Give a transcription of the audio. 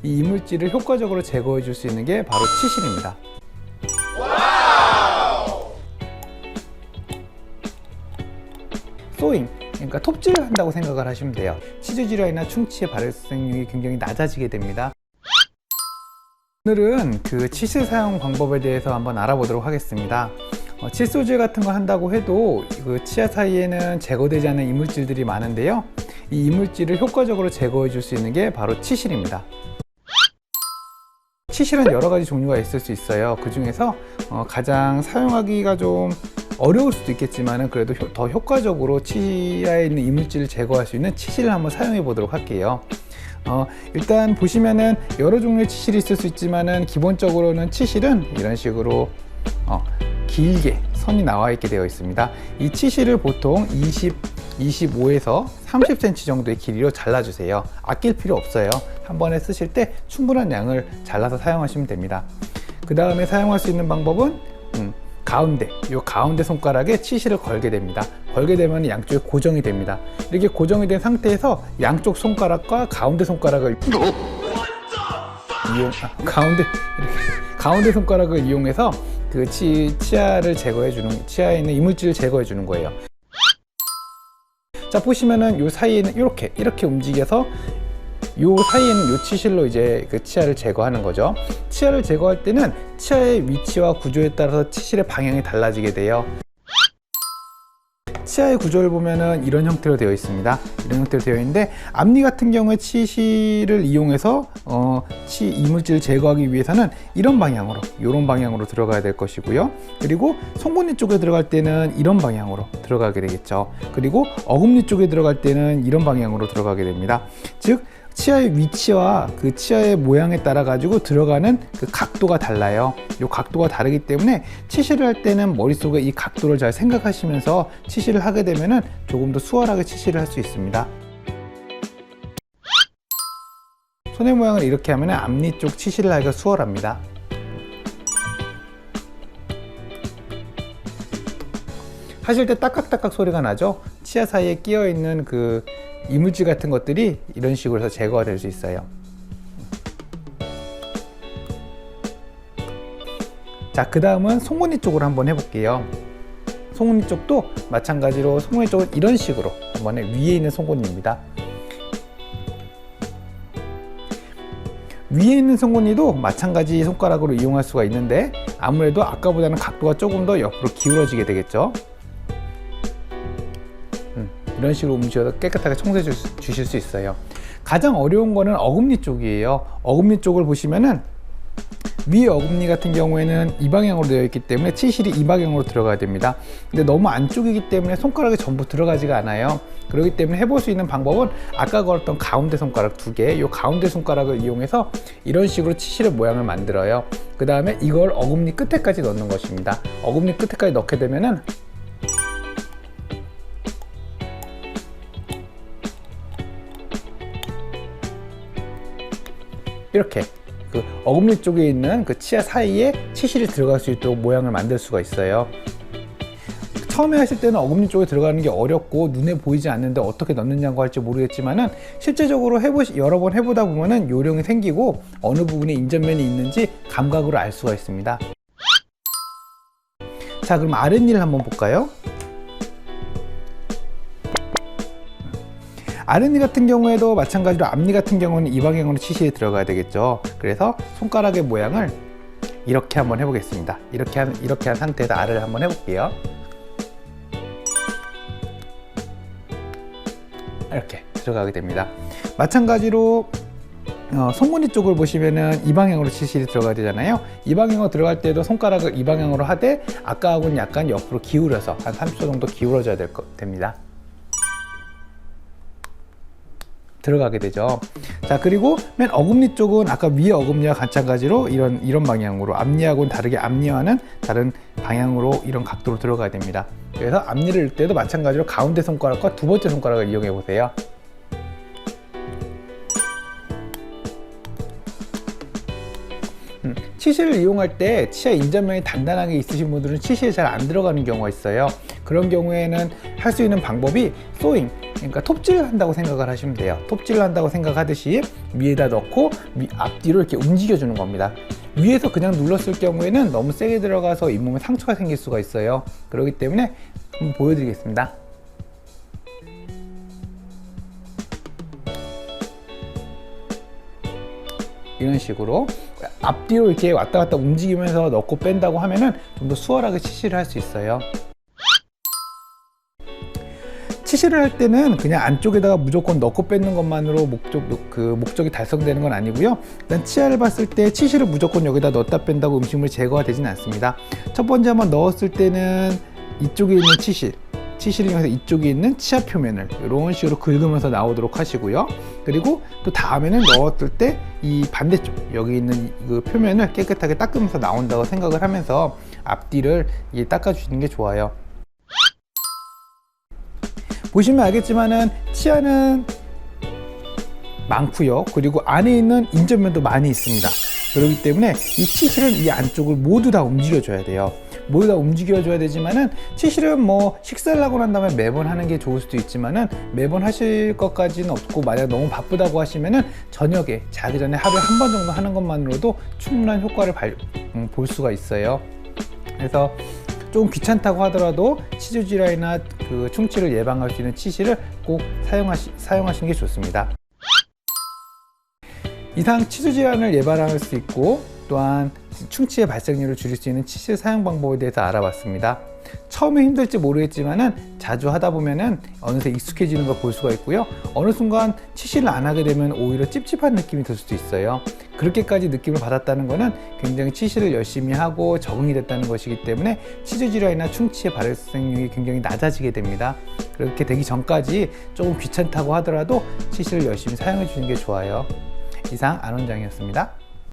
이 이물질을 효과적으로 제거해 줄 수 있는 게 바로 치실입니다. 소잉, 그러니까 톱질을 한다고 생각을 하시면 돼요. 치주 질환이나 충치의 발생률이 굉장히 낮아지게 됩니다. 오늘은 그 치실 사용 방법에 대해서 한번 알아보도록 하겠습니다. 칫솔질 같은 거 한다고 해도 그 치아 사이에는 제거되지 않는 이물질들이 많은데요. 이 이물질을 효과적으로 제거해 줄 수 있는 게 바로 치실입니다. 치실은 여러 가지 종류가 있을 수 있어요. 그 중에서 가장 사용하기가 좀 어려울 수도 있겠지만 그래도 더 효과적으로 치아에 있는 이물질을 제거할 수 있는 치실을 한번 사용해 보도록 할게요. 일단 보시면은 여러 종류의 치실이 있을 수 있지만은 기본적으로는 치실은 이런 식으로 길게 선이 나와 있게 되어 있습니다. 이 치실을 보통 25에서 30cm 정도의 길이로 잘라주세요. 아낄 필요 없어요. 한 번에 쓰실 때 충분한 양을 잘라서 사용하시면 됩니다. 그 다음에 사용할 수 있는 방법은 가운데 손가락에 치실을 걸게 됩니다. 걸게 되면 양쪽에 고정이 됩니다. 이렇게 고정이 된 상태에서 양쪽 손가락과 가운데 손가락을 가운데 손가락을 이용해서 그 치아를 치아에 있는 이물질을 제거해 주는 거예요. 자, 보시면은 요 사이에는 이렇게 움직여서 요 사이에는 요 치실로 이제 그 치아를 제거하는 거죠. 치아를 제거할 때는 치아의 위치와 구조에 따라서 치실의 방향이 달라지게 돼요. 치아의 구조를 보면은 이런 형태로 되어 있습니다. 이런 형태로 되어 있는데 앞니 같은 경우에 치실을 이용해서 이물질을 제거하기 위해서는 이런 방향으로 들어가야 될 것이고요. 그리고 송곳니 쪽에 들어갈 때는 이런 방향으로 들어가게 되겠죠. 그리고 어금니 쪽에 들어갈 때는 이런 방향으로 들어가게 됩니다. 즉 치아의 위치와 그 치아의 모양에 따라 가지고 들어가는 그 각도가 달라요. 이 각도가 다르기 때문에 치실을 할 때는 머릿속에 이 각도를 잘 생각하시면서 치실을 하게 되면은 조금 더 수월하게 치실을 할 수 있습니다. 손의 모양을 이렇게 하면 앞니 쪽 치실을 하기가 수월합니다. 하실 때 따깍따깍 소리가 나죠? 치아 사이에 끼어 있는 그 이물질 같은 것들이 이런 식으로 해서 제거가 될 수 있어요. 자, 그 다음은 송곳니 쪽으로 한번 해볼게요. 송곳니 쪽도 마찬가지로 송곳니 쪽은 이런 식으로 한번 위에 있는 송곳니입니다. 위에 있는 송곳니도 마찬가지 손가락으로 이용할 수가 있는데 아무래도 아까보다는 각도가 조금 더 옆으로 기울어지게 되겠죠. 이런 식으로 움직여서 깨끗하게 청소해 주실 수 있어요. 가장 어려운 거는 어금니 쪽이에요. 어금니 쪽을 보시면은 위 어금니 같은 경우에는 이 방향으로 되어 있기 때문에 치실이 이 방향으로 들어가야 됩니다. 근데 너무 안쪽이기 때문에 손가락이 전부 들어가지가 않아요. 그렇기 때문에 해볼 수 있는 방법은 아까 걸었던 가운데 손가락 2개, 이 가운데 손가락을 이용해서 이런 식으로 치실의 모양을 만들어요. 그 다음에 이걸 어금니 끝에까지 넣는 것입니다. 어금니 끝에까지 넣게 되면은 이렇게 그 어금니 쪽에 있는 그 치아 사이에 치실이 들어갈 수 있도록 모양을 만들 수가 있어요. 처음에 하실 때는 어금니 쪽에 들어가는 게 어렵고 눈에 보이지 않는데 어떻게 넣느냐고 할지 모르겠지만은 실제적으로 여러 번 해보다 보면은 요령이 생기고 어느 부분에 인접면이 있는지 감각으로 알 수가 있습니다. 자, 그럼 아랫니를 한번 볼까요? 아랫니 같은 경우에도 마찬가지로 앞니 같은 경우는 이 방향으로 치실이 들어가야 되겠죠. 그래서 손가락의 모양을 이렇게 한번 해보겠습니다. 이렇게 한 상태에서 알을 한번 해볼게요. 이렇게 들어가게 됩니다. 마찬가지로 송곳니 쪽을 보시면은 이 방향으로 치실이 들어가야 되잖아요. 이 방향으로 들어갈 때도 손가락을 이 방향으로 하되 아까하고는 약간 옆으로 기울여서 한 30초 정도 기울어져야 됩니다. 들어가게 되죠. 자, 그리고 맨 어금니 쪽은 아까 위에 어금니와 마찬가지로 이런 방향으로 앞니하고는 다르게 앞니와는 다른 방향으로 이런 각도로 들어가야 됩니다. 그래서 앞니를 열 때도 마찬가지로 가운데 손가락과 두 번째 손가락을 이용해 보세요. 치실을 이용할 때 치아 인접면이 단단하게 있으신 분들은 치실이 잘 안 들어가는 경우가 있어요. 그런 경우에는 할 수 있는 방법이 소잉, 그러니까 톱질을 한다고 생각을 하시면 돼요. 톱질을 한다고 생각하듯이 위에다 넣고 앞뒤로 이렇게 움직여 주는 겁니다. 위에서 그냥 눌렀을 경우에는 너무 세게 들어가서 잇몸에 상처가 생길 수가 있어요. 그렇기 때문에 한번 보여드리겠습니다. 이런 식으로 앞뒤로 이렇게 왔다 갔다 움직이면서 넣고 뺀다고 하면은 좀 더 수월하게 치실을 할 수 있어요. 치실을 할 때는 그냥 안쪽에다가 무조건 넣고 뺏는 것만으로 목적이 달성되는 건 아니고요. 일단 치아를 봤을 때 치실을 무조건 여기다 넣었다 뺀다고 음식물이 제거가 되진 않습니다. 첫 번째 한번 넣었을 때는 이쪽에 있는 치실을 이용해서 이쪽에 있는 치아 표면을 이런 식으로 긁으면서 나오도록 하시고요. 그리고 또 다음에는 넣었을 때 이 반대쪽 여기 있는 그 표면을 깨끗하게 닦으면서 나온다고 생각을 하면서 앞뒤를 닦아주시는 게 좋아요. 보시면 알겠지만은 치아는 많고요. 그리고 안에 있는 인접면도 많이 있습니다. 그렇기 때문에 이 치실은 이 안쪽을 모두 다 움직여줘야 돼요. 모두 다 움직여줘야 되지만은 치실은 뭐 식사를 하고 난 다음에 매번 하는 게 좋을 수도 있지만은 매번 하실 것까지는 없고, 만약 너무 바쁘다고 하시면은 저녁에 자기 전에 하루에 한 번 정도 하는 것만으로도 충분한 효과를 볼 수가 있어요. 그래서 좀 귀찮다고 하더라도 치주 질환이나 그 충치를 예방할 수 있는 치실을 꼭 사용하시는 게 좋습니다. 이상 치주 질환을 예방할 수 있고 또한 충치의 발생률을 줄일 수 있는 치실 사용 방법에 대해서 알아봤습니다. 처음에 힘들지 모르겠지만은 자주 하다 보면은 어느새 익숙해지는 걸 볼 수가 있고요. 어느 순간 치실을 안 하게 되면 오히려 찝찝한 느낌이 들 수도 있어요. 그렇게까지 느낌을 받았다는 것은 굉장히 치실을 열심히 하고 적응이 됐다는 것이기 때문에 치주 질환이나 충치의 발생률이 굉장히 낮아지게 됩니다. 그렇게 되기 전까지 조금 귀찮다고 하더라도 치실을 열심히 사용해 주는 게 좋아요. 이상 안 원장이었습니다.